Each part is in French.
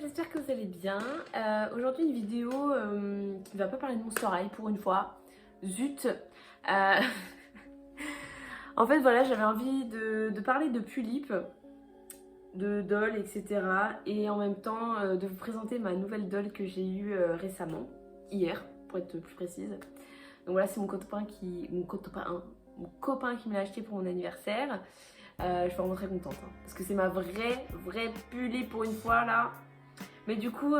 j'espère que vous allez bien. Aujourd'hui une vidéo qui ne va pas parler de Monster High pour une fois. Zut. En fait voilà, j'avais envie de parler de Pulip, de doll, etc. Et en même temps de vous présenter ma nouvelle doll que j'ai eue récemment, hier pour être plus précise. Donc voilà, c'est mon copain mon copain qui me l'a acheté pour mon anniversaire. Je suis vraiment très contente hein, parce que c'est ma vraie Pulip pour une fois là. Mais du coup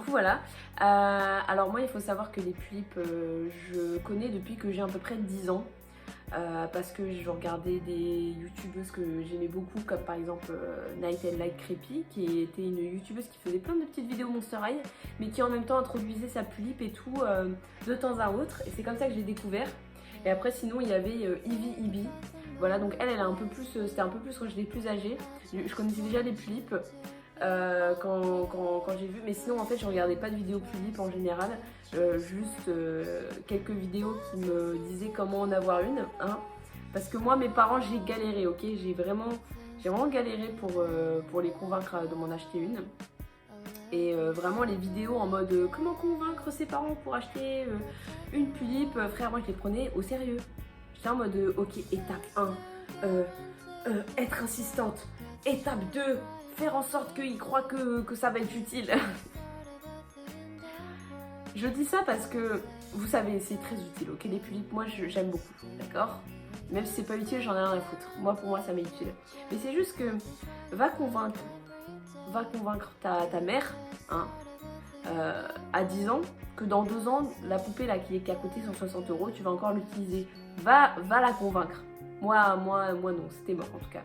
voilà. Alors moi il faut savoir que les Pulip je connais depuis que j'ai à peu près 10 ans. Parce que je regardais des youtubeuses que j'aimais beaucoup, comme par exemple Night and Light Creepy, qui était une youtubeuse qui faisait plein de petites vidéos Monster High, mais qui en même temps introduisait sa Pulip et tout de temps à autre. Et c'est comme ça que j'ai découvert. Et après sinon il y avait Ivy Ibi. Voilà, donc elle a un peu plus, c'était un peu plus quand j'étais plus âgée. Je connaissais déjà les Pulip quand j'ai vu, mais sinon en fait je regardais pas de vidéos Pulip en général. Juste quelques vidéos qui me disaient comment en avoir une, hein. Parce que moi, mes parents, j'ai galéré, ok. J'ai vraiment galéré pour les convaincre de m'en acheter une. Et vraiment les vidéos en mode comment convaincre ses parents pour acheter une Pulip, frère, moi je les prenais au sérieux. J'étais en mode ok, étape 1, être insistante. Étape 2, faire en sorte qu'ils croient que ça va être utile. Je dis ça parce que, vous savez, c'est très utile, ok, les Pulip, moi j'aime beaucoup, d'accord. Même si c'est pas utile, j'en ai rien à foutre. Moi, pour moi, ça m'est utile. Mais c'est juste que, va convaincre ta mère, hein, à 10 ans, que dans 2 ans, la poupée là qui a coûté 160 €, tu vas encore l'utiliser. Va la convaincre. Moi non, c'était mort en tout cas.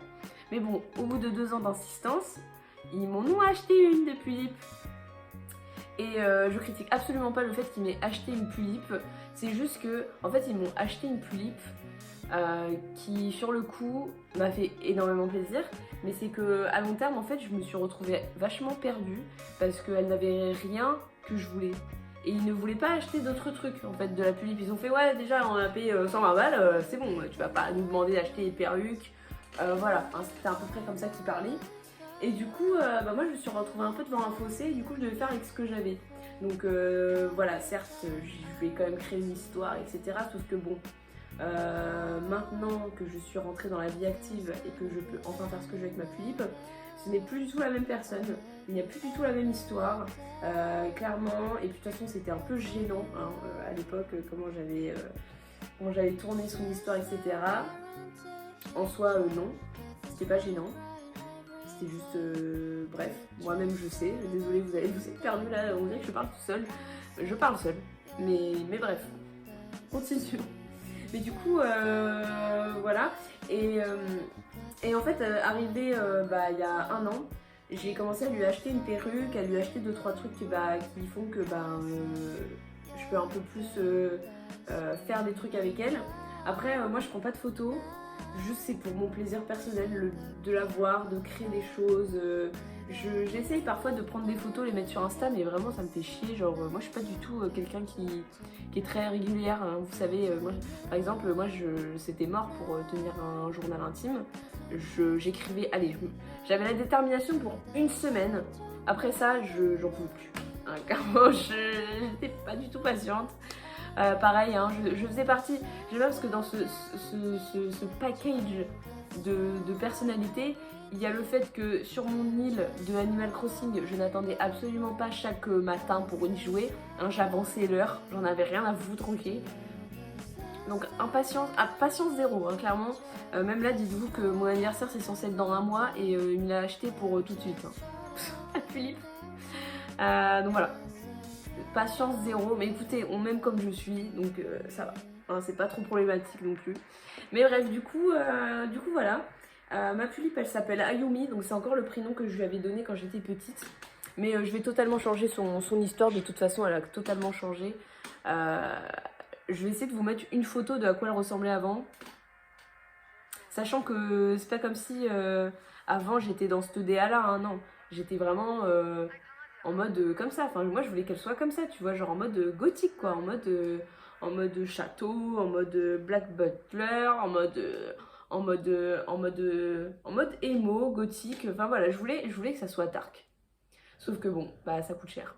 Mais bon, au bout de 2 ans d'insistance, ils m'ont acheté une de Pulip. Et je critique absolument pas le fait qu'ils m'aient acheté une Pulip. C'est juste que, en fait, ils m'ont acheté une Pulip qui, sur le coup, m'a fait énormément plaisir. Mais c'est que, à long terme, en fait, je me suis retrouvée vachement perdue parce qu'elle n'avait rien que je voulais. Et ils ne voulaient pas acheter d'autres trucs, en fait, de la Pulip. Ils ont fait, ouais, déjà, on a payé 120 balles, c'est bon, tu vas pas nous demander d'acheter des perruques. Voilà, hein, c'était à peu près comme ça qu'ils parlaient. Et du coup, moi je me suis retrouvée un peu devant un fossé et du coup je devais faire avec ce que j'avais. Donc voilà, certes, je vais quand même créer une histoire, etc. Sauf que bon, maintenant que je suis rentrée dans la vie active et que je peux enfin faire ce que je veux avec ma Pulip, ce n'est plus du tout la même personne, il n'y a plus du tout la même histoire, clairement. Et puis de toute façon c'était un peu gênant hein, à l'époque, comment j'avais tourné son histoire, etc. En soi, non, c'était pas gênant. C'était juste, bref, moi-même je sais, désolée vous êtes perdu là, on dirait que je parle tout seul. Je parle seule, mais bref, continuons. Mais du coup, voilà, et en fait, arrivé il y a 1 an, j'ai commencé à lui acheter une perruque, à lui acheter 2-3 trucs qui font que je peux un peu plus faire des trucs avec elle. Après, moi je prends pas de photos. Juste c'est pour mon plaisir personnel de la voir, de créer des choses. J'essaye parfois de prendre des photos, les mettre sur Insta, mais vraiment ça me fait chier. Genre moi je suis pas du tout quelqu'un qui est très régulière, hein. Vous savez, moi, par exemple, moi c'était mort pour tenir un journal intime. J'écrivais, allez, j'avais la détermination pour 1 semaine. Après ça, j'en pouvais plus. Hein, carrément, j'étais pas du tout patiente. Pareil, hein, je faisais partie, j'aime bien parce que dans ce package de personnalité, il y a le fait que sur mon île de Animal Crossing, je n'attendais absolument pas chaque matin pour y jouer, hein, j'avançais l'heure, j'en avais rien à foutre, ok. Donc patience zéro, hein, clairement. Même là, dites-vous que mon anniversaire c'est censé être dans 1 mois et il me l'a acheté pour tout de suite. Hein. Philippe. Donc voilà. Patience zéro, mais écoutez, on m'aime comme je suis, donc ça va, hein, c'est pas trop problématique non plus. Mais bref, du coup voilà, ma Pulip elle s'appelle Ayumi, donc c'est encore le prénom que je lui avais donné quand j'étais petite. Mais je vais totalement changer son histoire, de toute façon elle a totalement changé. Je vais essayer de vous mettre une photo de à quoi elle ressemblait avant. Sachant que c'est pas comme si avant j'étais dans cette DA là, hein, non, j'étais vraiment... en mode comme ça, enfin moi je voulais qu'elle soit comme ça, tu vois, genre en mode gothique quoi, en mode château, en mode Black Butler, en mode emo, gothique, enfin voilà, je voulais que ça soit dark. Sauf que bon, bah ça coûte cher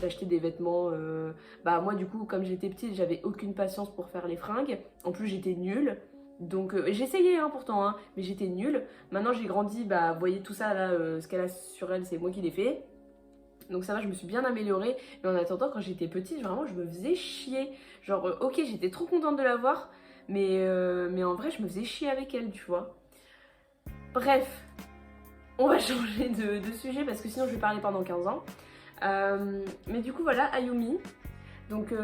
d'acheter des vêtements. Bah moi du coup, comme j'étais petite, j'avais aucune patience pour faire les fringues. En plus j'étais nulle. Donc j'essayais hein, pourtant, hein, mais j'étais nulle. Maintenant j'ai grandi, bah vous voyez tout ça là, ce qu'elle a sur elle, c'est moi qui l'ai fait. Donc ça va, je me suis bien améliorée. Mais en attendant, quand j'étais petite, vraiment, je me faisais chier. Genre, ok, j'étais trop contente de la voir, mais en vrai, je me faisais chier avec elle, tu vois. Bref, on va changer de sujet parce que sinon, je vais parler pendant 15 ans. Mais du coup, voilà, Ayumi. Donc,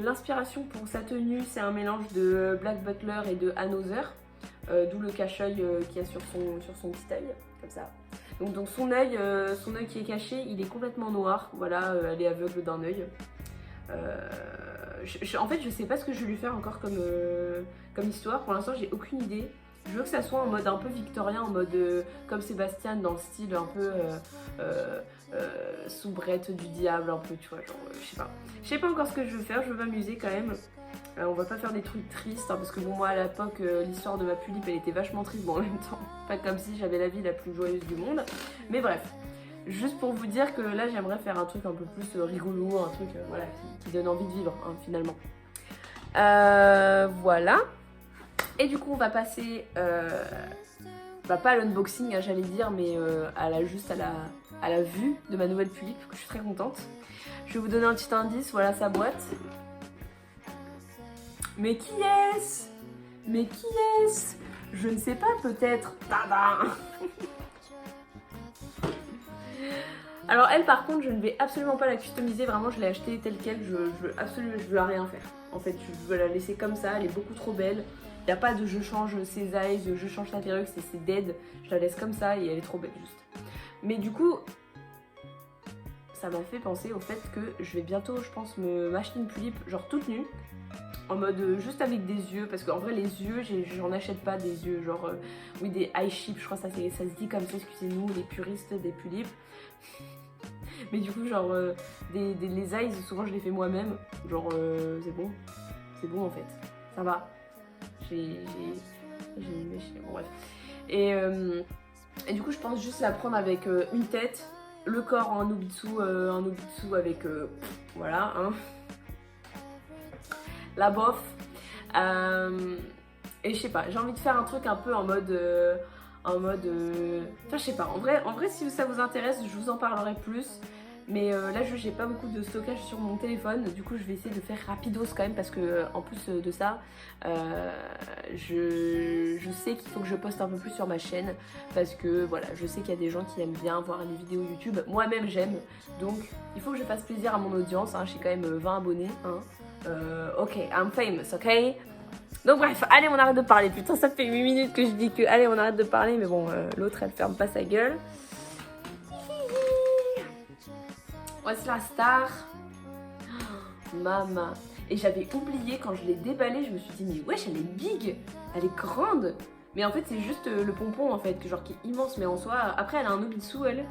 l'inspiration pour sa tenue, c'est un mélange de Black Butler et de Another. D'où le cache-œil qu'il y a sur son petit œil, comme ça. Donc son œil qui est caché, il est complètement noir. Voilà, elle est aveugle d'un œil. En fait, je sais pas ce que je vais lui faire encore comme histoire. Pour l'instant, j'ai aucune idée. Je veux que ça soit en mode un peu victorien, en mode comme Sébastien, dans le style un peu soubrette du diable, un peu, tu vois, genre, je sais pas. Je sais pas encore ce que je veux faire, je veux m'amuser quand même. On va pas faire des trucs tristes, hein, parce que bon, moi à l'époque, l'histoire de ma Pulippe, elle était vachement triste, bon en même temps, pas comme si j'avais la vie la plus joyeuse du monde. Mais bref, juste pour vous dire que là, j'aimerais faire un truc un peu plus rigolo, un truc voilà, qui donne envie de vivre, hein, finalement. Voilà. Et du coup, on va passer, bah, pas à l'unboxing, hein, j'allais dire, mais juste à la vue de ma nouvelle Pulippe, que je suis très contente. Je vais vous donner un petit indice, voilà sa boîte. Mais qui est-ce? Mais qui est-ce? Je ne sais pas, peut-être. Tada. Alors elle, par contre, je ne vais absolument pas la customiser. Vraiment, je l'ai achetée telle quelle. Je veux rien faire. En fait, je veux la laisser comme ça. Elle est beaucoup trop belle. Il n'y a pas de je change ses eyes, je change sa perruque, c'est dead. Je la laisse comme ça et elle est trop belle juste. Mais du coup, ça m'a fait penser au fait que je vais bientôt, je pense, m'acheter une Pulippe genre toute nue. En mode juste avec des yeux, parce qu'en vrai les yeux, j'en achète pas des yeux, genre oui des eye ship, je crois ça se dit comme ça, excusez-nous les puristes des Pulipes. Mais du coup genre les eyes, souvent je les fais moi-même, genre c'est bon en fait, ça va. Bon, bref. Et du coup je pense juste la prendre avec une tête, le corps en Nobitsu avec voilà hein. La bof. Et je sais pas, j'ai envie de faire un truc un peu en mode enfin je sais pas, en vrai si ça vous intéresse je vous en parlerai plus. Mais là j'ai pas beaucoup de stockage sur mon téléphone, du coup je vais essayer de faire rapidos quand même parce que en plus de ça je sais qu'il faut que je poste un peu plus sur ma chaîne parce que voilà, je sais qu'il y a des gens qui aiment bien voir les vidéos YouTube, moi-même j'aime, donc il faut que je fasse plaisir à mon audience, hein. J'ai quand même 20 abonnés hein. Ok, I'm famous, ok. Donc bref, allez on arrête de parler, putain ça fait 8 minutes que je dis que allez on arrête de parler, mais bon l'autre elle ferme pas sa gueule. Voici la star. Oh, maman. Et j'avais oublié quand je l'ai déballée, je me suis dit mais wesh elle est big, elle est grande. Mais en fait c'est juste le pompon en fait, genre qui est immense, mais en soi, après elle a un Nobitsu elle.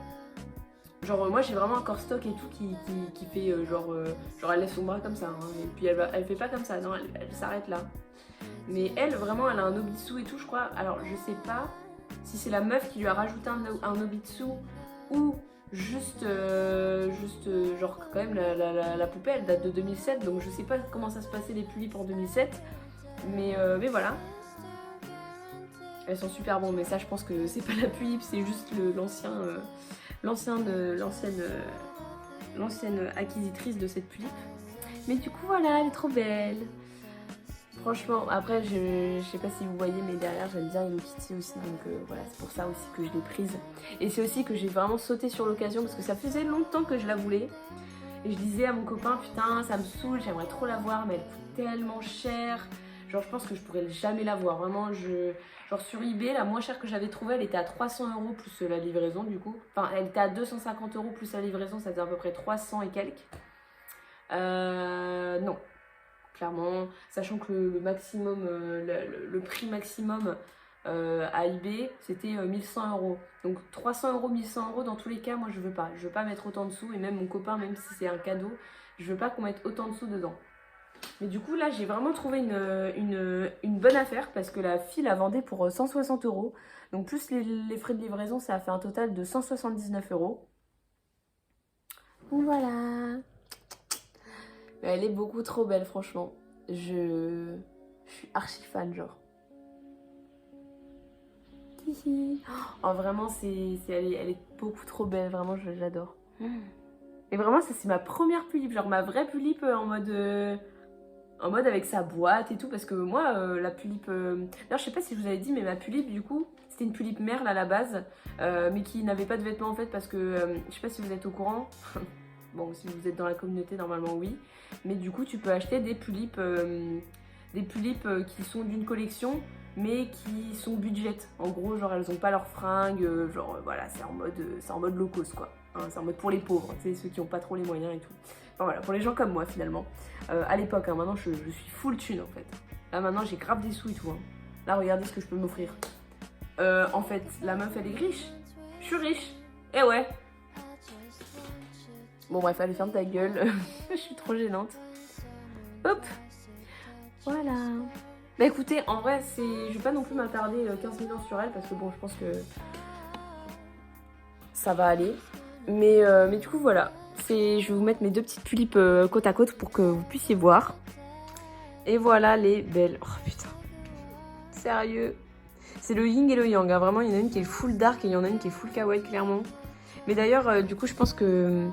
Genre moi j'ai vraiment un corps stock et tout qui fait genre elle laisse son bras comme ça hein, et puis elle fait pas comme ça, non elle s'arrête là. Mais elle vraiment elle a un Nobitsu et tout je crois, alors je sais pas si c'est la meuf qui lui a rajouté un Nobitsu ou juste genre quand même la poupée elle date de 2007 donc je sais pas comment ça se passait les Pulipes en 2007 mais voilà. Elles sont super bonnes mais ça je pense que c'est pas la Pulipe, c'est juste l'ancienne acquisitrice de cette Pulipe. Mais du coup voilà, elle est trop belle. Franchement, après je sais pas si vous voyez mais derrière j'aime bien Hello Kitty aussi donc voilà, c'est pour ça aussi que je l'ai prise. Et c'est aussi que j'ai vraiment sauté sur l'occasion parce que ça faisait longtemps que je la voulais. Et je disais à mon copain putain ça me saoule, j'aimerais trop la voir mais elle coûte tellement cher. Genre je pense que je pourrais jamais la voir, vraiment genre sur eBay la moins chère que j'avais trouvée elle était à 300 € plus la livraison du coup. Enfin elle était à 250 € plus la livraison, ça faisait à peu près 300 et quelques. Non. Clairement, sachant que le maximum, le prix maximum à eBay c'était 1100 €. Donc 300 €, 1100 € dans tous les cas, moi je veux pas mettre autant de sous et même mon copain, même si c'est un cadeau, je veux pas qu'on mette autant de sous dedans. Mais du coup là j'ai vraiment trouvé une bonne affaire parce que la fille la vendait pour 160 €. Donc plus les frais de livraison ça a fait un total de 179 €. Voilà. Elle est beaucoup trop belle, franchement. Je suis archi fan, genre. Oh, vraiment, elle est beaucoup trop belle, vraiment, j'adore. Et vraiment, ça, c'est ma première pulipe, genre ma vraie pulipe en mode avec sa boîte et tout, parce que moi, la pulipe... D'ailleurs, je sais pas si je vous avais dit, mais ma pulipe, du coup, c'était une pulipe merle à la base, mais qui n'avait pas de vêtements, en fait, parce que, je sais pas si vous êtes au courant, bon, si vous êtes dans la communauté, normalement, oui, mais du coup, tu peux acheter des pulipes qui sont d'une collection, mais qui sont budget. En gros, genre, elles ont pas leurs fringues, genre, voilà, c'est en mode low cost, quoi. Hein, c'est en mode pour les pauvres, tu sais, ceux qui ont pas trop les moyens et tout. Enfin voilà, pour les gens comme moi finalement. À l'époque, hein, maintenant je suis full thune en fait. Là maintenant j'ai grave des sous et tout. Hein. Là regardez ce que je peux m'offrir. En fait, la meuf elle est riche. Je suis riche. Eh ouais. Bon bref, allez ferme ta gueule. Je suis trop gênante. Hop. Voilà. Bah écoutez, en vrai, je vais pas non plus m'attarder 15 000 ans sur elle parce que bon, je pense que ça va aller. Mais du coup voilà. Je vais vous mettre mes deux petites pulipes côte à côte pour que vous puissiez voir. Et voilà les belles. Oh putain. Sérieux. C'est le yin et le yang. Hein. Vraiment, il y en a une qui est full dark et il y en a une qui est full kawaii, clairement. Mais d'ailleurs, du coup, je pense que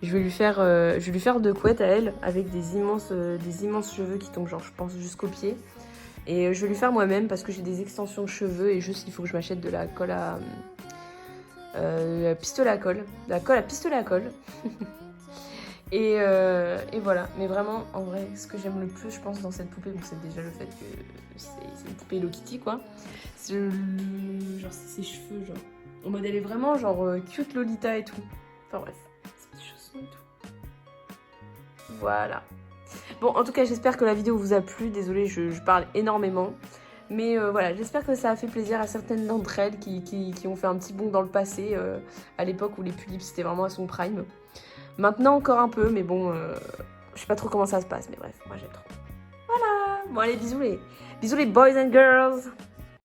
je vais lui faire deux couettes à elle avec des immenses cheveux qui tombent, genre, je pense, jusqu'aux pieds. Et je vais lui faire moi-même parce que j'ai des extensions de cheveux et juste, il faut que je m'achète de la colle à... pistolet à colle. De la colle à pistolet à colle. et voilà. Mais vraiment, en vrai, ce que j'aime le plus, je pense, dans cette poupée, bon, c'est déjà le fait que c'est une poupée Hello Kitty, quoi. Genre, c'est ses cheveux, genre. En mode, elle est vraiment, genre, cute Lolita et tout. Enfin, bref. Ses petits chaussons et tout. Voilà. Bon, en tout cas, j'espère que la vidéo vous a plu. Désolée, je parle énormément. Mais voilà, j'espère que ça a fait plaisir à certaines d'entre elles qui ont fait un petit bond dans le passé, à l'époque où les pulipes c'était vraiment à son prime. Maintenant encore un peu, mais bon, je sais pas trop comment ça se passe, mais bref, moi j'aime trop. Voilà, bon allez, bisous les boys and girls.